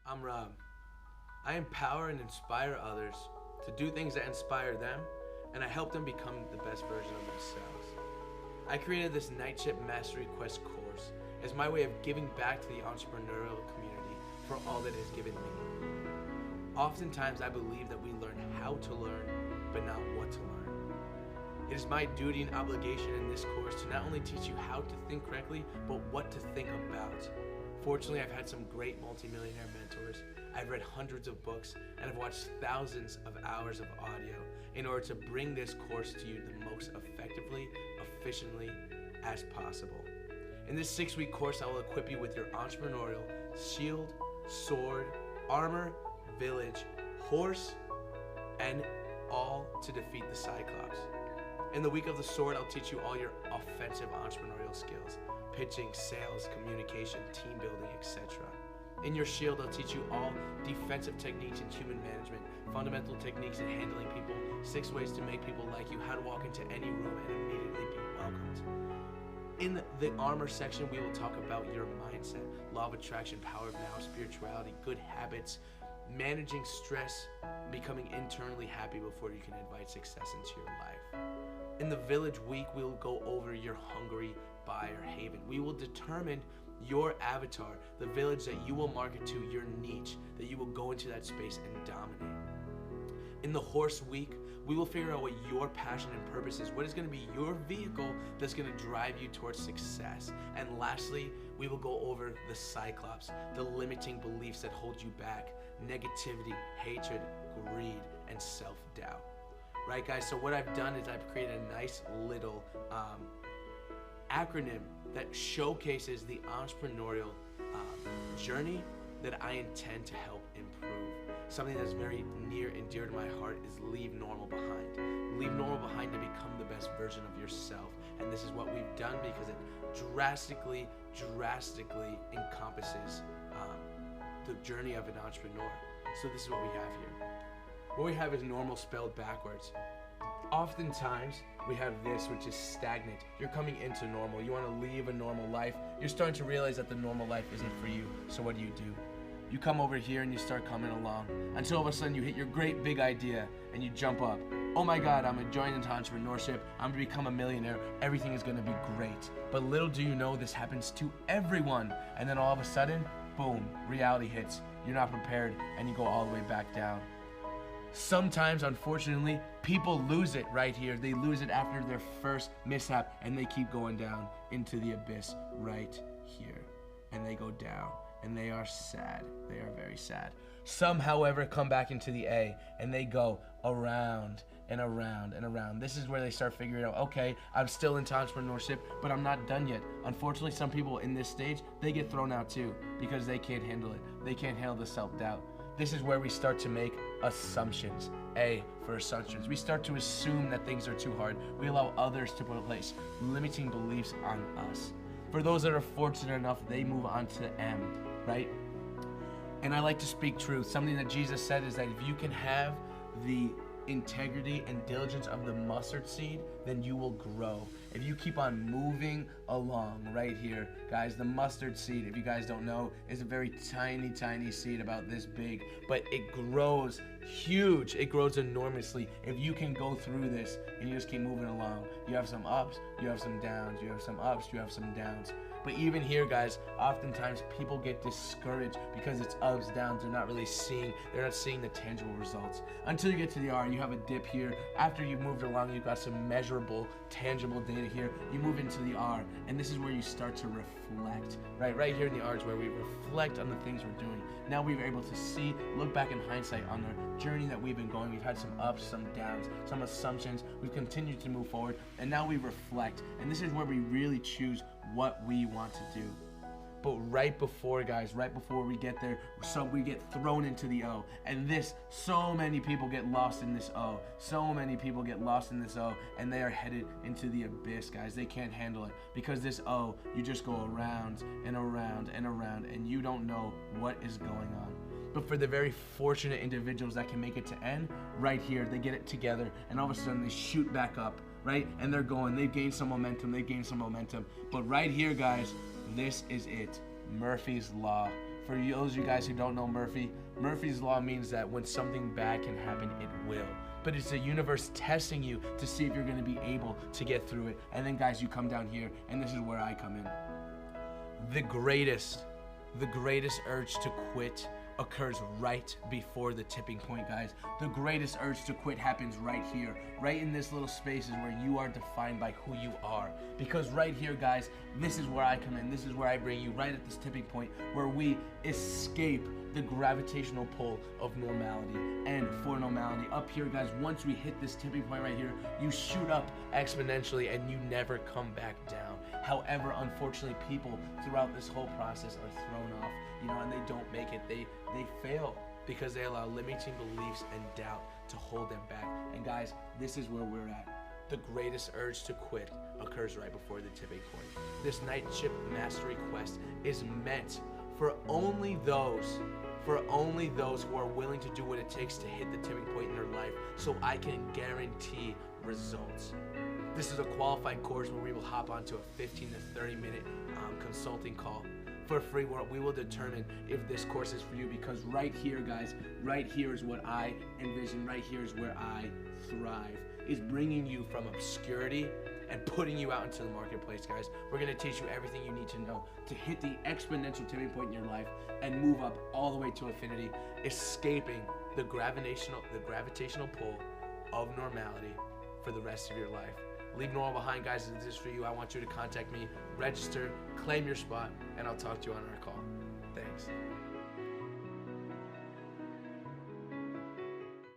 I'm Rob. I empower and inspire others to do things that inspire them, and I help them become the best version of themselves. I created this KnightShip Mastery Quest course as my way of giving back to the entrepreneurial community for all that it has given me. Oftentimes, I believe that we learn how to learn, but not what to learn. It is my duty and obligation in this course to not only teach you how to think correctly, but what to think about. Fortunately, I've had some great multimillionaire mentors. I've read hundreds of books, and I've watched thousands of hours of audio in order to bring this course to you the most effectively, efficiently as possible. In this 6-week course, I will equip you with your entrepreneurial shield, sword, armor, village, horse, and all to defeat the Cyclops. In the week of the sword, I'll teach you all your offensive entrepreneurial skills: pitching, sales, communication, team building, etc. In your shield, I'll teach you all defensive techniques in human management, fundamental techniques in handling people, 6 ways to make people like you, how to walk into any room and immediately be welcomed. In the armor section, we will talk about your mindset, law of attraction, power of now, spirituality, good habits, managing stress, becoming internally happy before you can invite success into your life. In the village week, we'll go over your hungry buyer haven. We will determine your avatar, the village that you will market to, your niche, that you will go into that space and dominate. In the horse week, we will figure out what your passion and purpose is, what is going to be your vehicle that's going to drive you towards success. And lastly, we will go over the Cyclops, the limiting beliefs that hold you back, negativity, hatred, greed, and self-doubt. Right, guys? So what I've done is I've created a nice little acronym that showcases the entrepreneurial journey that I intend to help improve. Something that's very near and dear to my heart is leave normal behind. Leave normal behind to become the best version of yourself. And this is what we've done because it drastically encompasses the journey of an entrepreneur. So this is what we have here. What we have is normal spelled backwards. Oftentimes, we have this, which is stagnant. You're coming into normal. You want to leave a normal life. You're starting to realize that the normal life isn't for you. So what do? You come over here and you start coming along until all of a sudden you hit your great big idea and you jump up. Oh my God, I'm going to join into entrepreneurship. I'm going to become a millionaire. Everything is going to be great. But little do you know this happens to everyone. And then all of a sudden, boom, reality hits. You're not prepared and you go all the way back down. Sometimes, unfortunately, people lose it right here. They lose it after their first mishap and they keep going down into the abyss right here. And they go down and they are sad. They are very sad. Some, however, come back into the A and they go around and around and around. This is where they start figuring out, okay, I'm still into entrepreneurship, but I'm not done yet. Unfortunately, some people in this stage, they get thrown out too because they can't handle it. They can't handle the self-doubt. This is where we start to make assumptions. A for assumptions. We start to assume that things are too hard. We allow others to place limiting beliefs on us. For those that are fortunate enough, they move on to M, right? And I like to speak truth. Something that Jesus said is that if you can have the integrity and diligence of the mustard seed, then you will grow. If you keep on moving along right here, guys, the mustard seed, if you guys don't know, is a very tiny seed about this big, but it grows huge. It grows enormously. If you can go through this and you just keep moving along, you have some ups, you have some downs, you have some ups, you have some downs. But even here, guys, oftentimes people get discouraged because it's ups, downs. They're not seeing the tangible results. Until you get to the R, you have a dip here. After you've moved along, you've got some measurable, tangible data here. You move into the R, and this is where you start to reflect, right? Right here in the R is where we reflect on the things we're doing. Now we're able to see, look back in hindsight on the journey that we've been going. We've had some ups, some downs, some assumptions. We've continued to move forward, and now we reflect. And this is where we really choose what we want to do. But right before we get there, so we get thrown into the O. And so many people get lost in this O. So many people get lost in this O, and they are headed into the abyss, guys. They can't handle it because this O, you just go around and around and around, and you don't know what is going on. But for the very fortunate individuals that can make it to N, right here, they get it together, and all of a sudden they shoot back up, right? And they've gained some momentum. But right here, guys, this is it. Murphy's Law. For those of you guys who don't know Murphy's Law means that when something bad can happen, it will. But it's the universe testing you to see if you're going to be able to get through it. And then, guys, you come down here, and this is where I come in. The greatest urge to quit occurs right before the tipping point, guys. The greatest urge to quit happens right here, right in this little space is where you are defined by who you are. Because right here, guys, this is where I come in. This is where I bring you right at this tipping point where we escape the gravitational pull of normality. And for normality, up here, guys, once we hit this tipping point right here, you shoot up exponentially and you never come back down. However, unfortunately, people throughout this whole process are thrown off, and they don't make it. They fail because they allow limiting beliefs and doubt to hold them back. And guys, this is where we're at. The greatest urge to quit occurs right before the tipping point. This KnightShip Mastery Quest is meant for only those who are willing to do what it takes to hit the tipping point in their life, so I can guarantee results. This is a qualified course where we will hop onto a 15 to 30 minute consulting call for free, where we will determine if this course is for you. Because right here, guys, right here is what I envision. Right here is where I thrive, is bringing you from obscurity and putting you out into the marketplace, guys. We're going to teach you everything you need to know to hit the exponential tipping point in your life and move up all the way to infinity, escaping the gravitational pull of normality for the rest of your life. Leave normal behind, guys. If this is for you, I want you to contact me, register, claim your spot, and I'll talk to you on our call. Thanks.